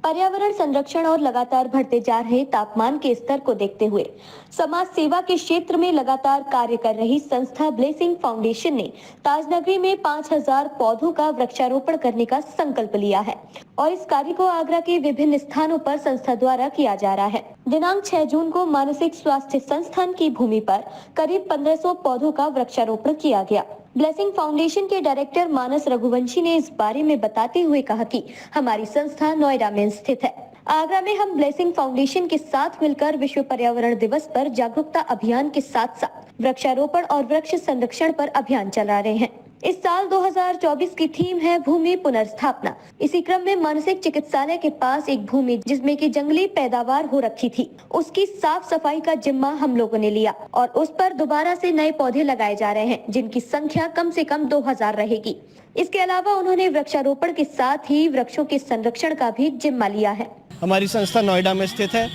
पर्यावरण संरक्षण और लगातार बढ़ते जा रहे तापमान के स्तर को देखते हुए समाज सेवा के क्षेत्र में लगातार कार्य कर रही संस्था ब्लेसिंग फाउंडेशन ने ताजनगरी में 5000 पौधों का वृक्षारोपण करने का संकल्प लिया है और इस कार्य को आगरा के विभिन्न स्थानों पर संस्था द्वारा किया जा रहा है। दिनांक 6 जून को मानसिक स्वास्थ्य संस्थान की भूमि पर करीब 1500 पौधों का वृक्षारोपण किया गया। ब्लेसिंग फाउंडेशन के डायरेक्टर मानस रघुवंशी ने इस बारे में बताते हुए कहा कि हमारी संस्था नोएडा में स्थित है। आगरा में हम ब्लेसिंग फाउंडेशन के साथ मिलकर विश्व पर्यावरण दिवस पर जागरूकता अभियान के साथ साथ वृक्षारोपण और वृक्ष संरक्षण पर अभियान चला रहे हैं। इस साल 2024 की थीम है भूमि पुनर्स्थापना। इसी क्रम में मानसिक चिकित्सालय के पास एक भूमि जिसमें की जंगली पैदावार हो रखी थी, उसकी साफ सफाई का जिम्मा हम लोगों ने लिया और उस पर दोबारा से नए पौधे लगाए जा रहे हैं, जिनकी संख्या कम से कम 2000 रहेगी। इसके अलावा उन्होंने वृक्षारोपण के साथ ही वृक्षों के संरक्षण का भी जिम्मा लिया है। हमारी संस्था नोएडा में स्थित है।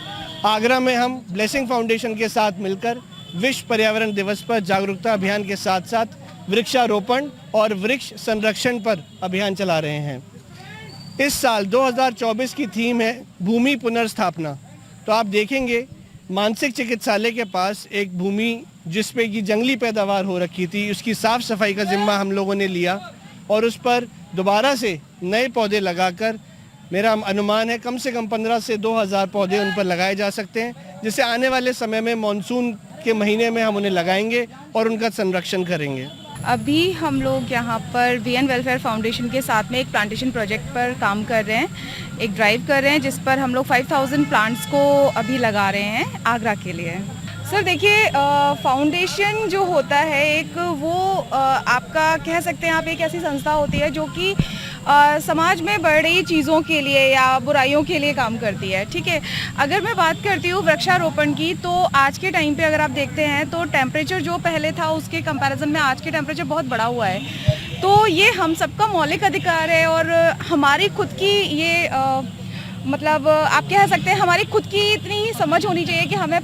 आगरा में हम ब्लेसिंग फाउंडेशन के साथ मिलकर विश्व पर्यावरण दिवस पर जागरूकता अभियान के साथ साथ वृक्षारोपण और वृक्ष संरक्षण पर अभियान चला रहे हैं। इस साल 2024 की थीम है भूमि पुनर्स्थापना। तो आप देखेंगे मानसिक चिकित्सालय के पास एक भूमि जिसपे की जंगली पैदावार हो रखी थी, उसकी साफ सफाई का जिम्मा हम लोगों ने लिया और उस पर दोबारा से नए पौधे लगाकर मेरा अनुमान है कम से कम 15 से 2000 पौधे उन पर लगाए जा सकते हैं, जिससे आने वाले समय में मानसून के महीने में हम उन्हें लगाएंगे और उनका संरक्षण करेंगे। अभी हम लोग यहाँ पर वीएन वेलफेयर फाउंडेशन के साथ में एक प्लांटेशन प्रोजेक्ट पर काम कर रहे हैं, एक ड्राइव कर रहे हैं जिस पर हम लोग 5000 प्लांट्स को अभी लगा रहे हैं आगरा के लिए। सर देखिए, फाउंडेशन जो होता है एक वो आपका कह सकते हैं आप एक ऐसी संस्था होती है जो कि समाज में बढ़ रही चीज़ों के लिए या बुराइयों के लिए काम करती है। ठीक है, अगर मैं बात करती हूँ वृक्षारोपण की, तो आज के टाइम पे अगर आप देखते हैं तो टेम्परेचर जो पहले था उसके कंपैरिजन में आज के टेम्परेचर बहुत बढ़ा हुआ है। तो ये हम सबका मौलिक अधिकार है और हमारी खुद की ये मतलब आप कह सकते हैं हमारी खुद की इतनी ही समझ होनी चाहिए कि हमें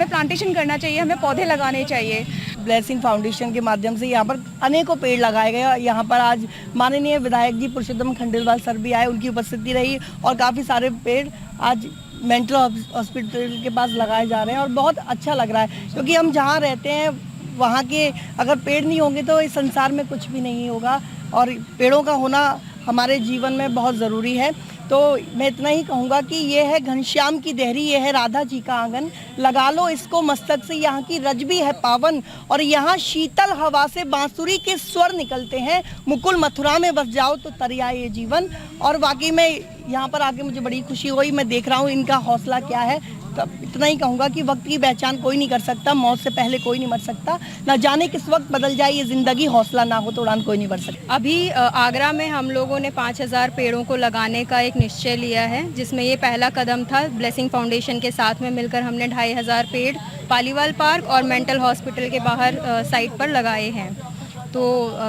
प्लांटेशन करना चाहिए, हमें पौधे लगाने चाहिए। ब्लेसिंग फाउंडेशन के माध्यम से यहाँ पर अनेकों पेड़ लगाए गए और यहाँ पर आज माननीय विधायक जी पुरुषोत्तम खंडेलवाल सर भी आए, उनकी उपस्थिति रही और काफ़ी सारे पेड़ आज मेंटल हॉस्पिटल के पास लगाए जा रहे हैं और बहुत अच्छा लग रहा है, क्योंकि हम जहाँ रहते हैं वहाँ के अगर पेड़ नहीं होंगे तो इस संसार में कुछ भी नहीं होगा और पेड़ों का होना हमारे जीवन में बहुत ज़रूरी है। तो मैं इतना ही कहूँगा कि ये है घनश्याम की देहरी, ये है राधा जी का आंगन, लगा लो इसको मस्तक से, यहाँ की रज भी है पावन और यहाँ शीतल हवा से बांसुरी के स्वर निकलते हैं, मुकुल मथुरा में बस जाओ तो तरिया ये जीवन। और वाकई में यहाँ पर आके मुझे बड़ी खुशी हुई, मैं देख रहा हूँ इनका हौसला क्या है। तो इतना ही कहूँगा कि वक्त की पहचान कोई नहीं कर सकता, मौत से पहले कोई नहीं मर सकता, ना जाने किस वक्त बदल जाए ये ज़िंदगी, हौसला ना हो तो उड़ान कोई नहीं भर सकता। अभी आगरा में हम लोगों ने 5000 पेड़ों को लगाने का एक निश्चय लिया है, जिसमें ये पहला कदम था। ब्लेसिंग फाउंडेशन के साथ में मिलकर हमने 2500 पेड़ पालीवाल पार्क और मेंटल हॉस्पिटल के बाहर साइट पर लगाए हैं। तो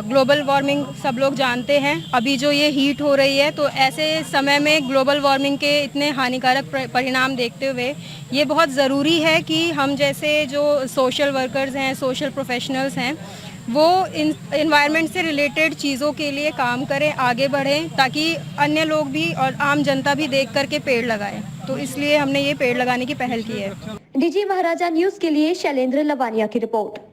ग्लोबल वार्मिंग सब लोग जानते हैं, अभी जो ये हीट हो रही है, तो ऐसे समय में ग्लोबल वार्मिंग के इतने हानिकारक परिणाम देखते हुए ये बहुत ज़रूरी है कि हम जैसे जो सोशल वर्कर्स हैं, सोशल प्रोफेशनल्स हैं, वो इन्वायरमेंट से रिलेटेड चीज़ों के लिए काम करें, आगे बढ़ें, ताकि अन्य लोग भी और आम जनता भी देख करके पेड़ लगाएं। तो इसलिए हमने ये पेड़ लगाने की पहल की है। डीजी महाराजा न्यूज़ के लिए शैलेंद्र लवानिया की रिपोर्ट।